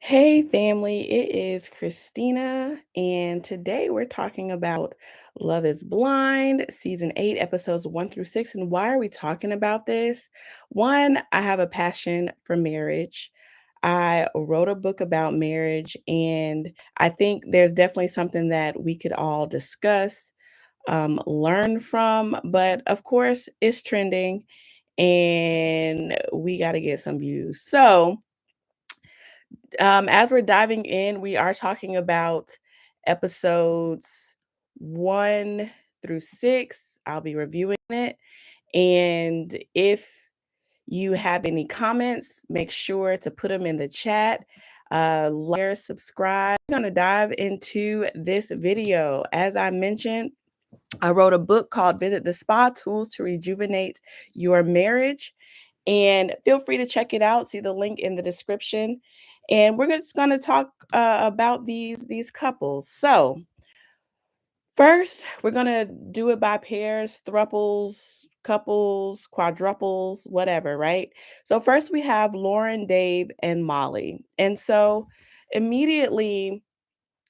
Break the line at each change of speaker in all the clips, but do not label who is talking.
Hey family, it is Christina, and today we're talking about Love is Blind, season 8, episodes 1 through 6. And why are we talking about this? One, I have a passion for marriage. I wrote a book about marriage, and I think there's definitely something that we could all discuss, learn from, but of course, it's trending, and we got to get some views. As we're diving in, we are talking about episodes 1 through 6. I'll be reviewing it. And if you have any comments, make sure to put them in the chat. Like, subscribe. We're going to dive into this video. As I mentioned, I wrote a book called Visit the Spa Tools to Rejuvenate Your Marriage. And feel free to check it out. See the link in the description. And we're just going to talk about these couples. So first, we're going to do it by pairs, thruples, couples, quadruples, whatever, right? So first we have Lauren, Dave, and Molly. And so immediately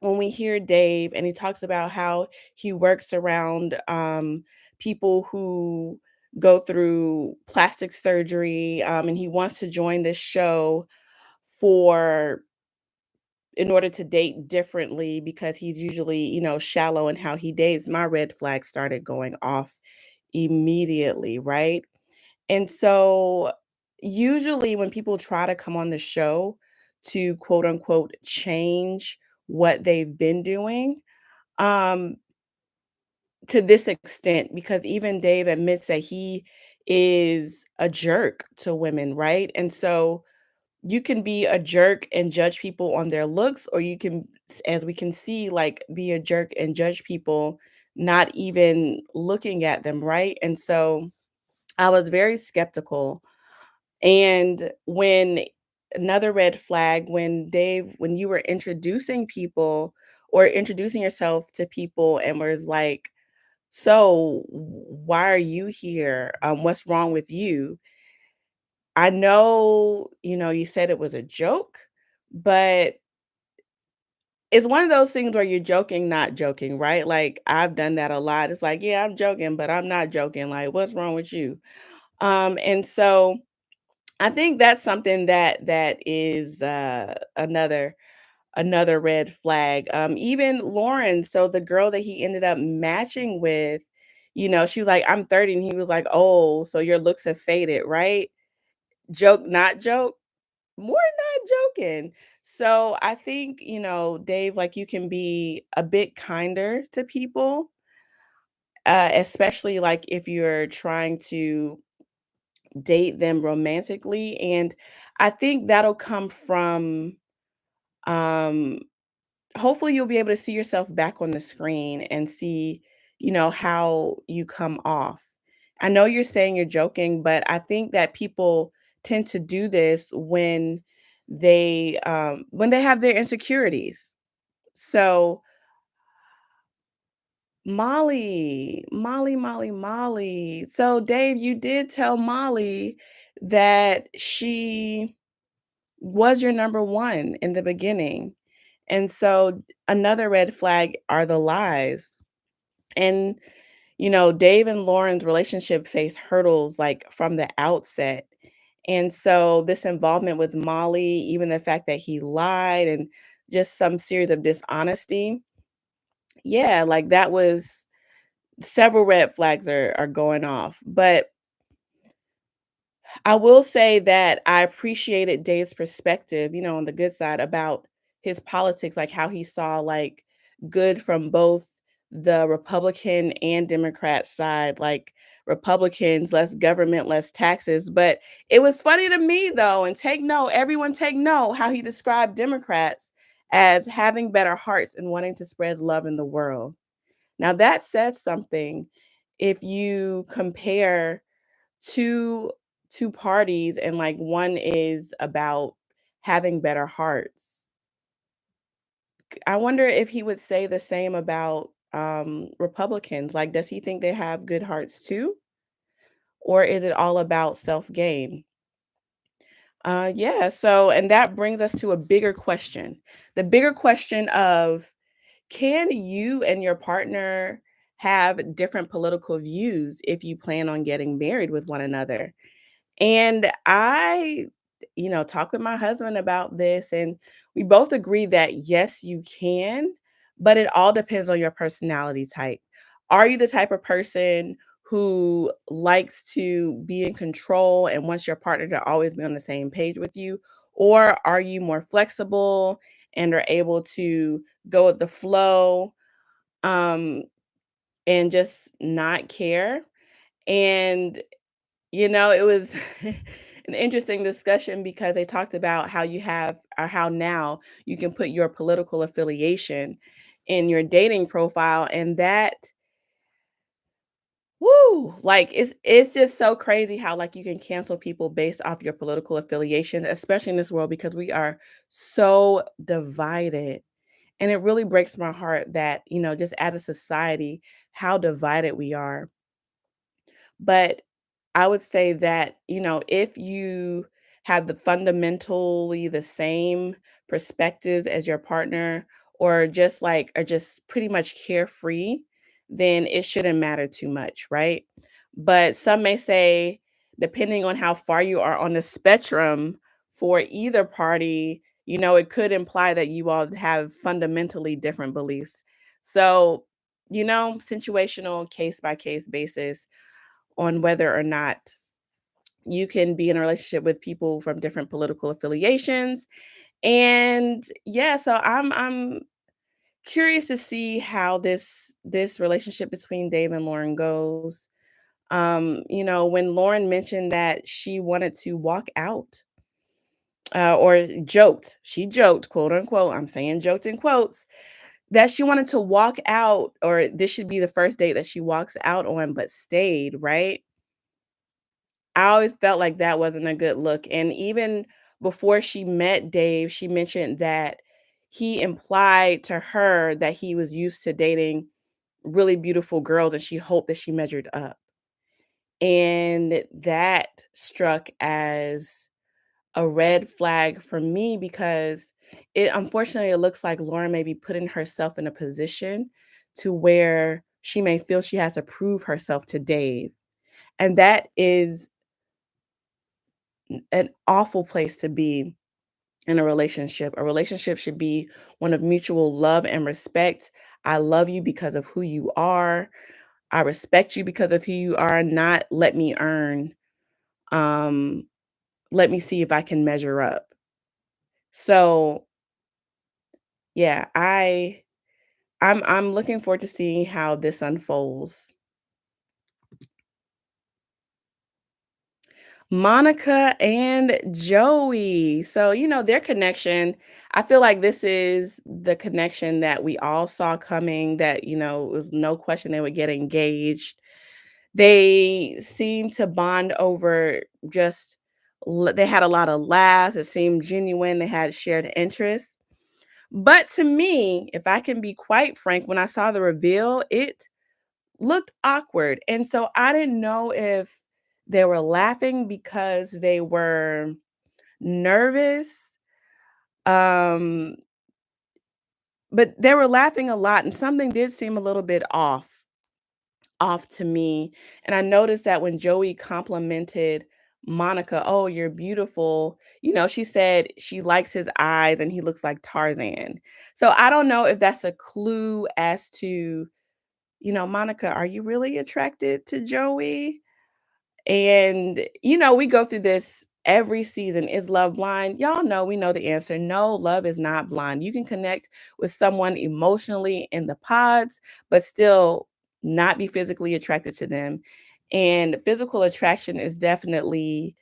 when we hear Dave and he talks about how he works around people who go through plastic surgery, and he wants to join this show for in order to date differently because he's usually, shallow in how he dates. My red flag started going off immediately, right? And so usually when people try to come on the show to quote unquote change what they've been doing, um, to this extent, because even Dave admits that he is a jerk to women, right? And so you can be a jerk and judge people on their looks, or you can, as we can see, like be a jerk and judge people not even looking at them, right? And so I was very skeptical. And when another red flag, when Dave, when you were introducing people or introducing yourself to people and was like, so why are you here? What's wrong with you? I know, you said it was a joke, but it's one of those things where you're joking, not joking, right? Like I've done that a lot. It's like, yeah, I'm joking, but I'm not joking. Like, what's wrong with you? And so I think that's something that is another red flag. Even Lauren, so the girl that he ended up matching with, she was like, I'm 30, and he was like, oh, so your looks have faded, right? Joke, not joke, more not joking. So I think, Dave, like you can be a bit kinder to people, especially like if you're trying to date them romantically. And I think that'll come from um hopefully you'll be able to see yourself back on the screen and see, how you come off. I know you're saying you're joking, but I think that people tend to do this when they have their insecurities. So Molly. So Dave, you did tell Molly that she was your number one in the beginning. And so another red flag are the lies. And, Dave and Lauren's relationship faced hurdles like from the outset. And so this involvement with Molly, even the fact that he lied and just some series of dishonesty, yeah, like that was several red flags are going off. But I will say that I appreciated Dave's perspective, on the good side about his politics, like how he saw like good from both the Republican and Democrat side, like Republicans, less government, less taxes. But it was funny to me though, and take note, everyone take note how he described Democrats as having better hearts and wanting to spread love in the world. Now that says something if you compare two two parties and like one is about having better hearts. I wonder if he would say the same about Republicans. Like, does he think they have good hearts too? Or is it all about self-gain? Yeah. So, and that brings us to a bigger question. The bigger question of, can you and your partner have different political views if you plan on getting married with one another? And I talked with my husband about this, and we both agree that yes, you can, but it all depends on your personality type. Are you the type of person who likes to be in control and wants your partner to always be on the same page with you? Or are you more flexible and are able to go with the flow, um, and just not care? And it was an interesting discussion because they talked about how you have, or how now you can put your political affiliation in your dating profile, and that, woo, like it's just so crazy how like you can cancel people based off your political affiliations, especially in this world because we are so divided. And it really breaks my heart that, just as a society, how divided we are. But I would say that, if you have the fundamentally the same perspectives as your partner, or just like are just pretty much carefree, then it shouldn't matter too much, right? But some may say, depending on how far you are on the spectrum for either party, it could imply that you all have fundamentally different beliefs. So, situational case by case basis on whether or not you can be in a relationship with people from different political affiliations. And yeah, so I'm curious to see how this relationship between Dave and Lauren goes. When Lauren mentioned that she wanted to walk out, or she joked, quote unquote, I'm saying joked in quotes, that she wanted to walk out, or this should be the first date that she walks out on, but stayed, right? I always felt like that wasn't a good look, and even before she met Dave, she mentioned that he implied to her that he was used to dating really beautiful girls, and she hoped that she measured up. And that struck as a red flag for me because it looks like Lauren may be putting herself in a position to where she may feel she has to prove herself to Dave, and that is an awful place to be in a relationship. A relationship should be one of mutual love and respect. I love you because of who you are. I respect you because of who you are, not let me earn. Um, Let me see if I can measure up. So yeah, I'm looking forward to seeing how this unfolds. Monica and Joey. So, their connection, I feel like this is the connection that we all saw coming, that, it was no question they would get engaged. They seemed to bond over just, they had a lot of laughs. It seemed genuine. They had shared interests. But to me, if I can be quite frank, when I saw the reveal, it looked awkward. And so I didn't know if they were laughing because they were nervous. Um, but they were laughing a lot and something did seem a little bit off to me. And I noticed that when Joey complimented Monica, "Oh, you're beautiful." She said she likes his eyes and he looks like Tarzan. So I don't know if that's a clue as to, Monica, are you really attracted to Joey? And, we go through this every season. Is love blind? Y'all know we know the answer. No, love is not blind. You can connect with someone emotionally in the pods, but still not be physically attracted to them. And physical attraction is definitely,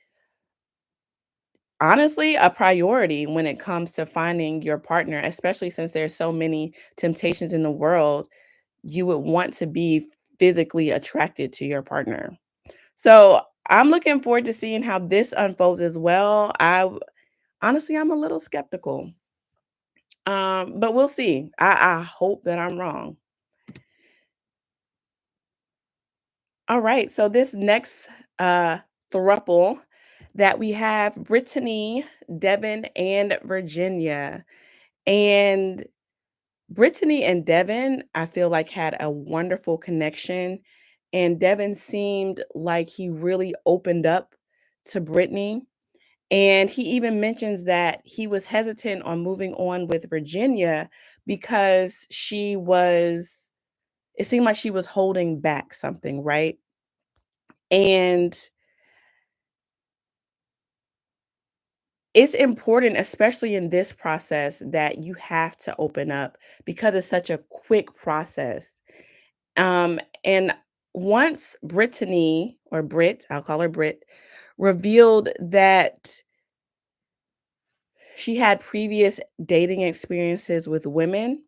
honestly, a priority when it comes to finding your partner, especially since there's so many temptations in the world. You would want to be physically attracted to your partner. So, I'm looking forward to seeing how this unfolds as well. Honestly, I'm a little skeptical. But we'll see. I hope that I'm wrong. All right. So this next thruple that we have Brittany, Devin, and Virginia. And Brittany and Devin, I feel like had a wonderful connection. And Devin seemed like he really opened up to Brittany. And he even mentions that he was hesitant on moving on with Virginia because it seemed like she was holding back something, right? And it's important, especially in this process, that you have to open up because it's such a quick process. And once Brittany or Brit, I'll call her Brit, revealed that she had previous dating experiences with women,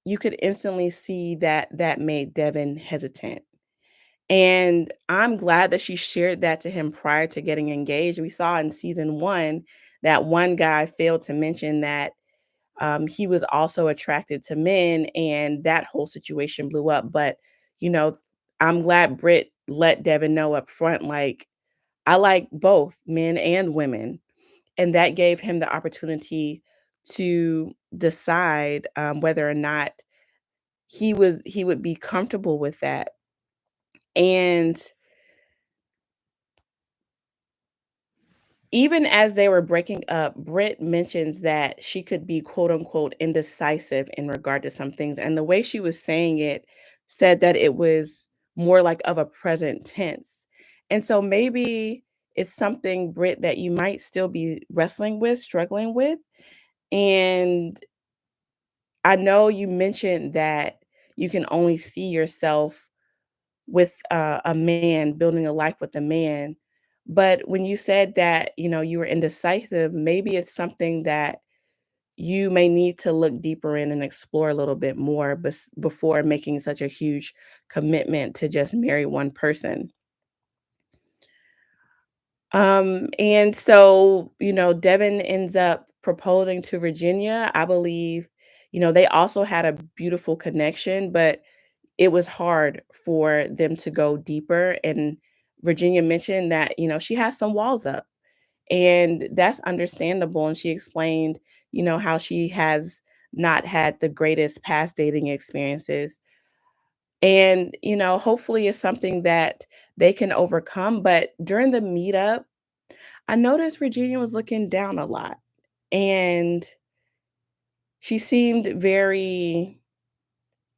you could instantly see that that made Devin hesitant. And I'm glad that she shared that to him prior to getting engaged. We saw in season one that one guy failed to mention that he was also attracted to men, and that whole situation blew up. But, you know, I'm glad Britt let Devin know up front, like, I like both men and women. And that gave him the opportunity to decide whether or not he would be comfortable with that. And even as they were breaking up, Britt mentions that she could be quote unquote indecisive in regard to some things. And the way she was saying it said that it was more like of a present tense. And so maybe it's something, Britt, that you might still be wrestling with, struggling with. And I know you mentioned that you can only see yourself with a man, building a life with a man. But when you said that, you were indecisive, maybe it's something that you may need to look deeper in and explore a little bit more before making such a huge commitment to just marry one person. And so, Devin ends up proposing to Virginia. I believe, they also had a beautiful connection, but it was hard for them to go deeper. And Virginia mentioned that, she has some walls up, and that's understandable. And she explained, how she has not had the greatest past dating experiences. And, hopefully it's something that they can overcome. But during the meetup, I noticed Virginia was looking down a lot, and she seemed very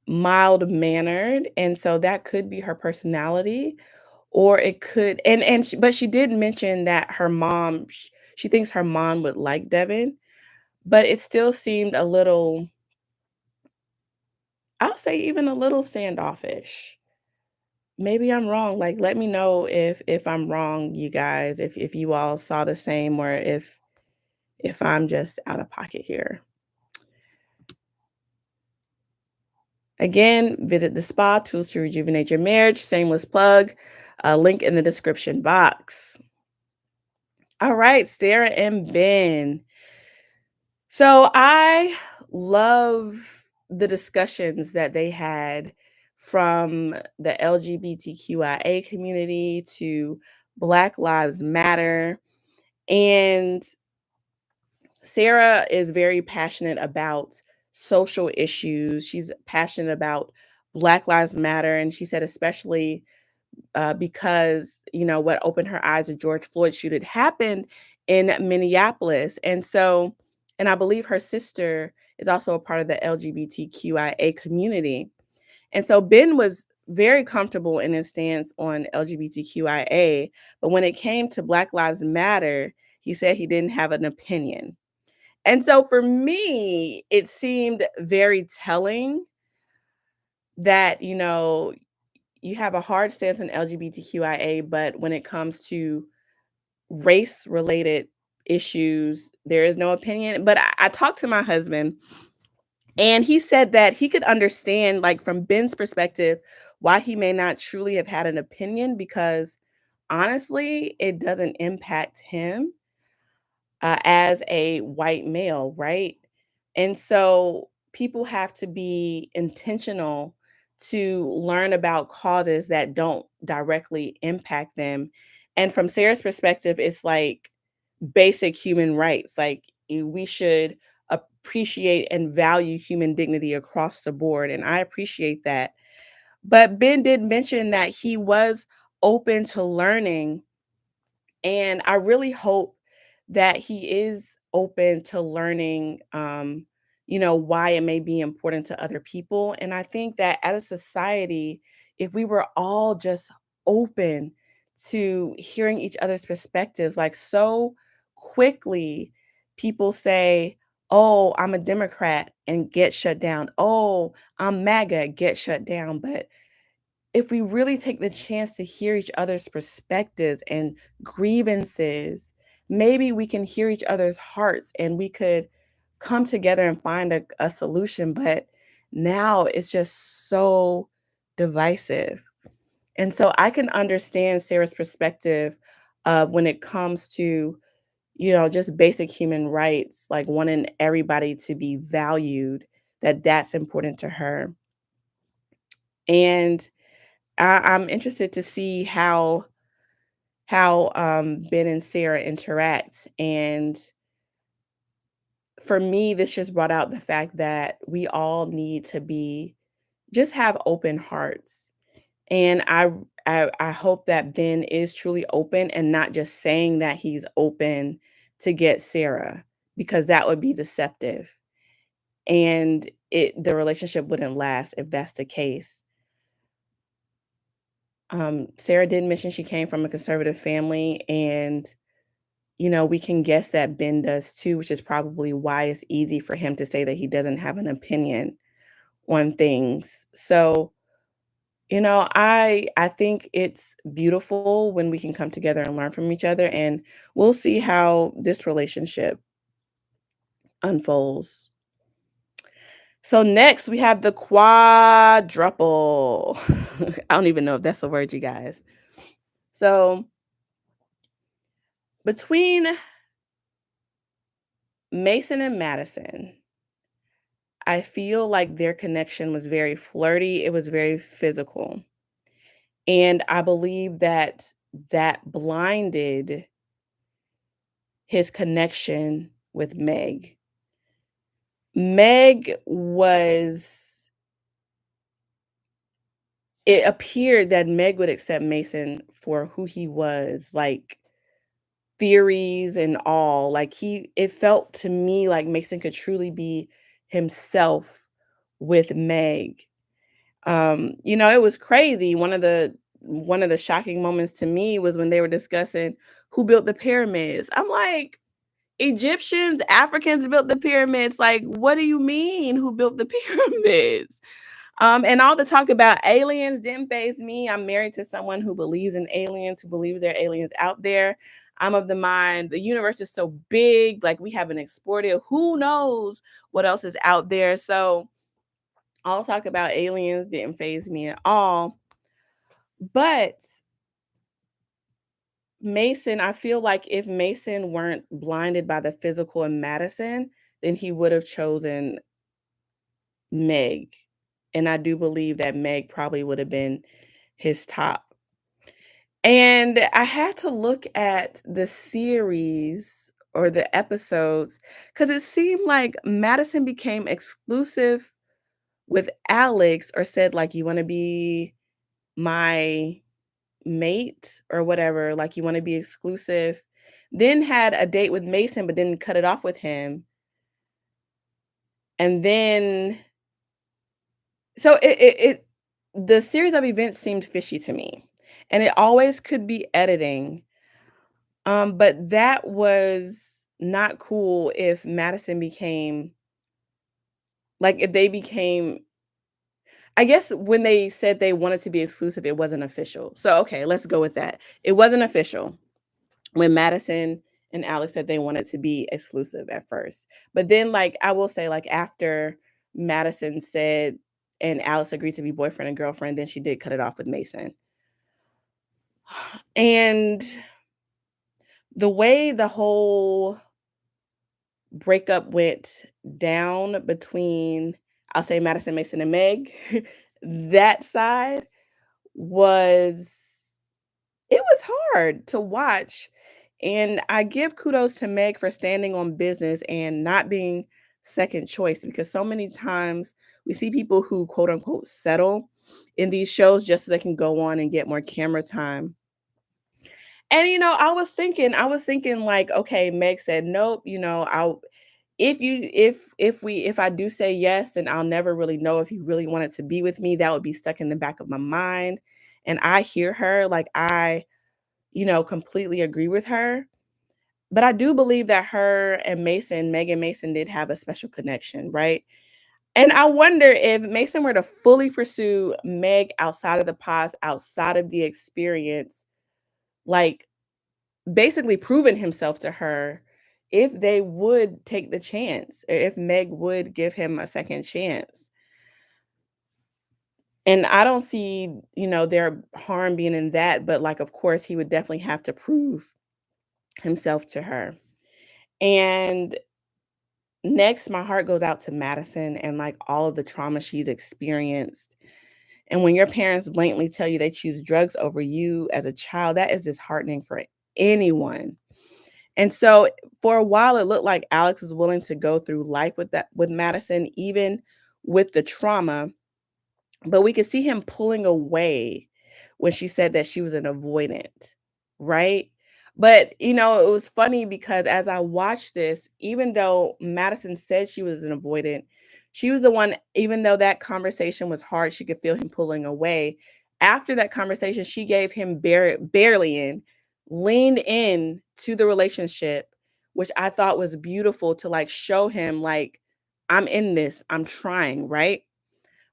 mild-mannered, and so that could be her personality, or it could and sh but she did mention that she thinks her mom would like Devin, but it still seemed a little, I'll say even a little standoffish. Maybe I'm wrong, like, let me know if I'm wrong, you guys, if you all saw the same, or if I'm just out of pocket here. Again, visit the spa, tools to rejuvenate your marriage, shameless plug, link in the description box. All right, Sarah and Ben. So I love the discussions that they had, from the LGBTQIA community to Black Lives Matter. And Sarah is very passionate about social issues. She's passionate about Black Lives Matter. And she said, especially because, what opened her eyes to George Floyd's shooting happened in Minneapolis. And I believe her sister is also a part of the LGBTQIA community. And so Ben was very comfortable in his stance on LGBTQIA, but when it came to Black Lives Matter, he said he didn't have an opinion. And so for me, it seemed very telling that, you have a hard stance on LGBTQIA, but when it comes to race related issues, there is no opinion. But I talked to my husband, and he said that he could understand, like, from Ben's perspective, why he may not truly have had an opinion, because honestly, it doesn't impact him as a white male, right? And so people have to be intentional to learn about causes that don't directly impact them. And from Sarah's perspective, it's like basic human rights. Like we should appreciate and value human dignity across the board. And I appreciate that. But Ben did mention that he was open to learning, and I really hope that he is open to learning, why it may be important to other people. And I think that as a society, if we were all just open to hearing each other's perspectives, like so quickly, people say, "Oh, I'm a Democrat," and get shut down. "Oh, I'm MAGA," get shut down. But if we really take the chance to hear each other's perspectives and grievances, maybe we can hear each other's hearts and we could come together and find a solution. But now it's just so divisive. And so I can understand Sarah's perspective when it comes to, just basic human rights, like wanting everybody to be valued, that's important to her. And I'm interested to see how Ben and Sarah interact. And for me, this just brought out the fact that we all need to be just have open hearts. And I hope that Ben is truly open and not just saying that he's open to get Sarah, because that would be deceptive. And the relationship wouldn't last if that's the case. Sarah did mention she came from a conservative family, and we can guess that Ben does too, which is probably why it's easy for him to say that he doesn't have an opinion on things. So, I think it's beautiful when we can come together and learn from each other, and we'll see how this relationship unfolds. So next we have the quadruple. I don't even know if that's a word, you guys. So between Mason and Madison, I feel like their connection was very flirty, it was very physical, and I believe that that blinded his connection with Meg. Meg was it appeared that Meg would accept Mason for who he was, like, theories and all, like, it felt to me like Mason could truly be himself with Meg. It was crazy. One of the shocking moments to me was when they were discussing who built the pyramids. I'm like, Egyptians, Africans built the pyramids. Like, what do you mean who built the pyramids? And all the talk about aliens didn't faze me. I'm married to someone who believes in aliens, who believes there are aliens out there. I'm of the mind the universe is so big, like we haven't explored it. Who knows what else is out there? So all talk about aliens didn't faze me at all. But Mason, I feel like if Mason weren't blinded by the physical in Madison, then he would have chosen Meg. And I do believe that Meg probably would have been his top. And I had to look at the series or the episodes because it seemed like Madison became exclusive with Alex or said, like, you want to be my mate or whatever, like you want to be exclusive. Then had a date with Mason, but then cut it off with him. And then so the series of events seemed fishy to me. And it always could be editing. But that was not cool if Madison became like if they became I guess when they said they wanted to be exclusive, it wasn't official. So okay, let's go with that. It wasn't official when Madison and Alex said they wanted to be exclusive at first. But then, like, I will say, like, after Madison said and Alex agreed to be boyfriend and girlfriend, then she did cut it off with Mason. And the way the whole breakup went down between, I'll say Madison, Mason, and Meg, that side was it was hard to watch, and I give kudos to Meg for standing on business and not being second choice because so many times we see people who quote unquote settle in these shows just so they can go on and get more camera time. And I was thinking like, okay, Meg said nope, I'll if I do say yes, then I'll never really know if you really wanted to be with me. That would be stuck in the back of my mind. And I hear her, like completely agree with her. But I do believe that her and Megan Mason did have a special connection, right? And I wonder if Mason were to fully pursue Meg outside of the past, outside of the experience, like basically proven himself to her, if they would take the chance, or if Meg would give him a second chance. And I don't see, their harm being in that, but like, of course, he would definitely have to prove himself to her. And next, my heart goes out to Madison and like all of the trauma she's experienced. And when your parents blatantly tell you they choose drugs over you as a child, that is disheartening for anyone. And so for a while, it looked like Alex was willing to go through life with Madison, even with the trauma. But we could see him pulling away when she said that she was an avoidant, right? But, it was funny because as I watched this, even though Madison said she was an avoidant, she was the one, even though that conversation was hard, she could feel him pulling away. After that conversation, she gave him barely in, leaned in to the relationship, which I thought was beautiful to like show him, like, I'm in this, I'm trying, right?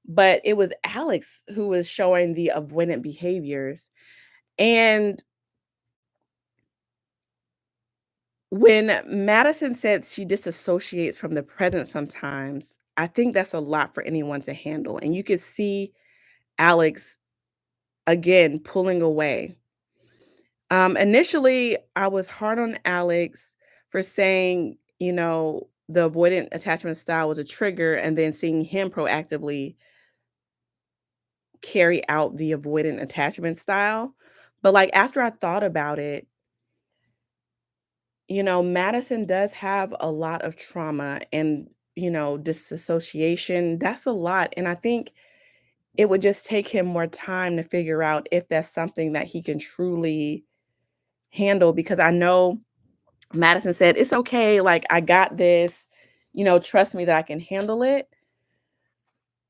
But it was Alex who was showing the avoidant behaviors. And when Madison said she disassociates from the present sometimes, I think that's a lot for anyone to handle. And you could see Alex again pulling away. Initially, I was hard on Alex for saying, the avoidant attachment style was a trigger, and then seeing him proactively carry out the avoidant attachment style. But, like, after I thought about it, Madison does have a lot of trauma and, disassociation. That's a lot. And I think it would just take him more time to figure out if that's something that he can truly handle because I know Madison said, "It's okay. Like, I got this. Trust me that I can handle it."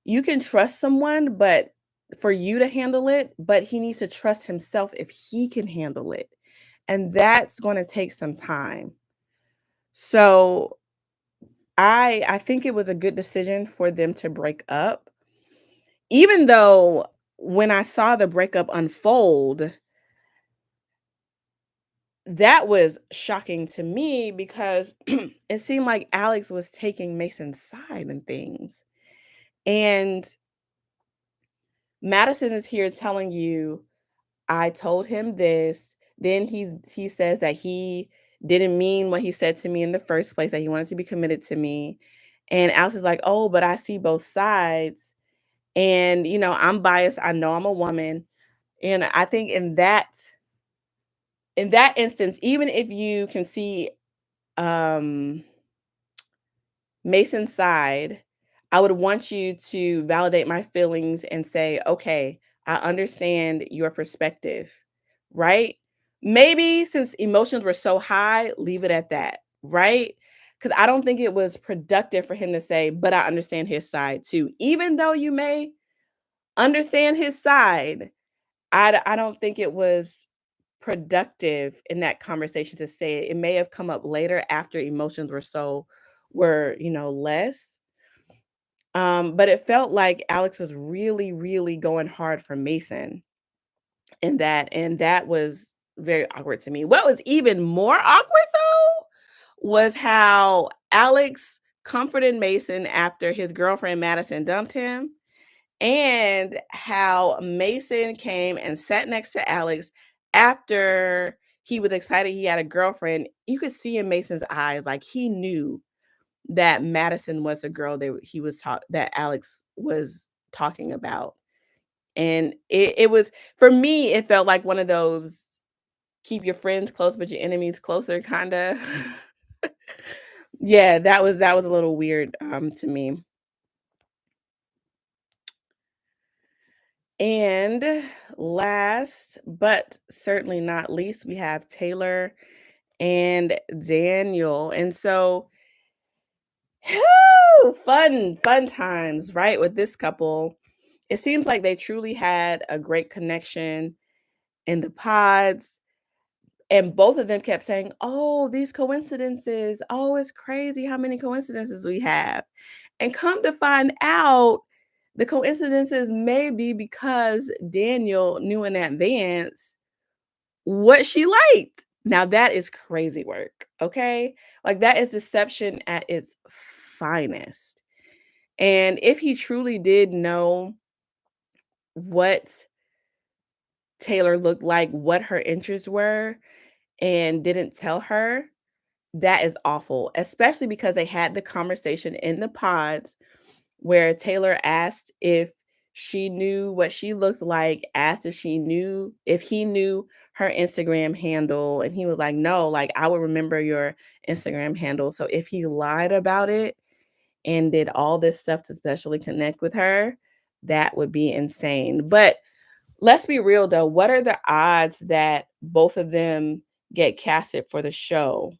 You can trust someone, but for you to handle it, but he needs to trust himself if he can handle it. And that's going to take some time. So I think it was a good decision for them to break up. Even though when I saw the breakup unfold, that was shocking to me because it seemed like Alex was taking Mason's side and things. And Madison is here telling you, I told him this. Then he says that he didn't mean what he said to me in the first place, that he wanted to be committed to me. And Alex is like, "Oh, but I see both sides. And, I'm biased. I know I'm a woman." And I think in that instance, even if you can see um Mason's side, I would want you to validate my feelings and say, "Okay, I understand your perspective." Right? Maybe since emotions were so high, leave it at that, right? Because I don't think it was productive for him to say, "But I understand his side too." Even though you may understand his side, I don't think it was productive in that conversation to say it. It may have come up later after emotions were less. But it felt like Alex was really, really going hard for Mason in that, and that was very awkward to me. What was even more awkward though was how Alex comforted Mason after his girlfriend Madison dumped him, and how Mason came and sat next to Alex after he was excited he had a girlfriend. You could see in Mason's eyes, like he knew that Madison was the girl that Alex was talking about. And it was, for me, it felt like one of those keep your friends close, but your enemies closer, kinda. Yeah, that was a little weird, to me. And last but certainly not least, we have Taylor and Daniel. And so, fun times, right? With this couple. It seems like they truly had a great connection in the pods. And both of them kept saying, "Oh, these coincidences. Oh, it's crazy how many coincidences we have." And come to find out, the coincidences may be because Daniel knew in advance what she liked. Now that is crazy work, okay? Like that is deception at its finest. And if he truly did know what Taylor looked like, what her interests were, and didn't tell her, that is awful, especially because they had the conversation in the pods where Taylor asked if she knew what she looked like, asked if he knew her Instagram handle, and he was like, "No, like I would remember your Instagram handle." So if he lied about it and did all this stuff to specially connect with her, that would be insane. But let's be real though, what are the odds that both of them get casted for the show?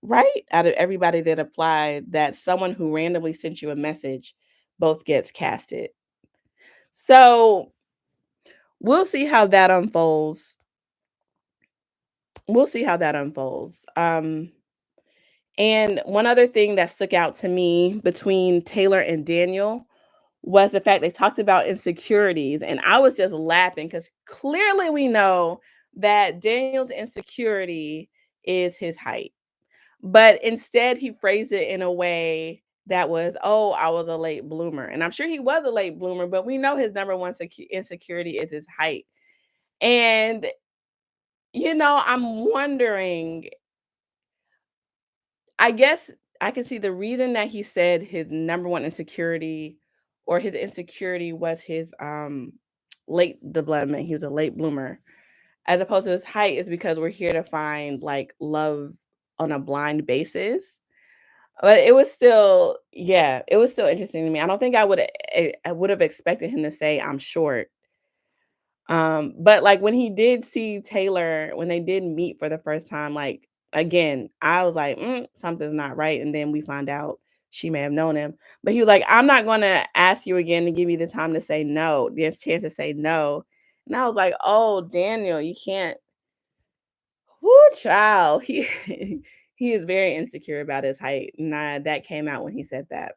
Right? Out of everybody that applied, that someone who randomly sent you a message both gets casted. So, we'll see how that unfolds. We'll see how that unfolds. And one other thing that stuck out to me between Taylor and Daniel was the fact they talked about insecurities, and I was just laughing because clearly we know that Daniel's insecurity is his height. But instead, he phrased it in a way that was, "Oh, I was a late bloomer." And I'm sure he was a late bloomer, but we know his number one insecurity is his height. And, I'm wondering, I guess I can see the reason that he said his number one insecurity or his insecurity was his late development. He was a late bloomer, as opposed to his height, is because we're here to find like love on a blind basis. But it was still, yeah, it was still interesting to me. I don't think I would have expected him to say I'm short. But like when he did see Taylor, when they did meet for the first time, like again, I was like, something's not right. And then we find out she may have known him. But he was like, I'm not gonna ask you again to give you the time to say no, the chance to say no. And I was like, oh, Daniel, you can't. Whoo, child. He he is very insecure about his height. Nah, that came out when he said that.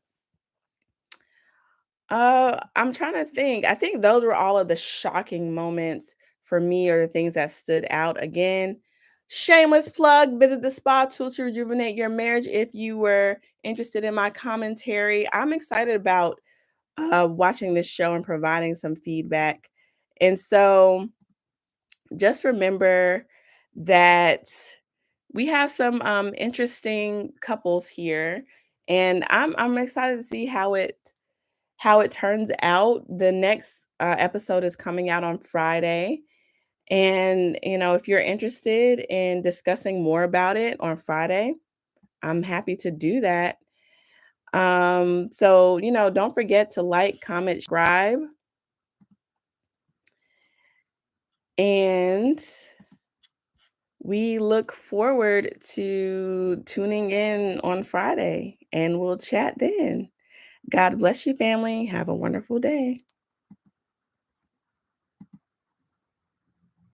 I'm trying to think. I think those were all of the shocking moments for me, or the things that stood out. Again, shameless plug, visit the spa tool to rejuvenate your marriage if you were interested in my commentary. I'm excited about watching this show and providing some feedback. And so just remember that we have some interesting couples here, and I'm excited to see how it turns out. The next episode is coming out on Friday. And, if you're interested in discussing more about it on Friday, I'm happy to do that. So, don't forget to like, comment, subscribe, and we look forward to tuning in on Friday, and we'll chat then. God bless you, family. Have a wonderful day.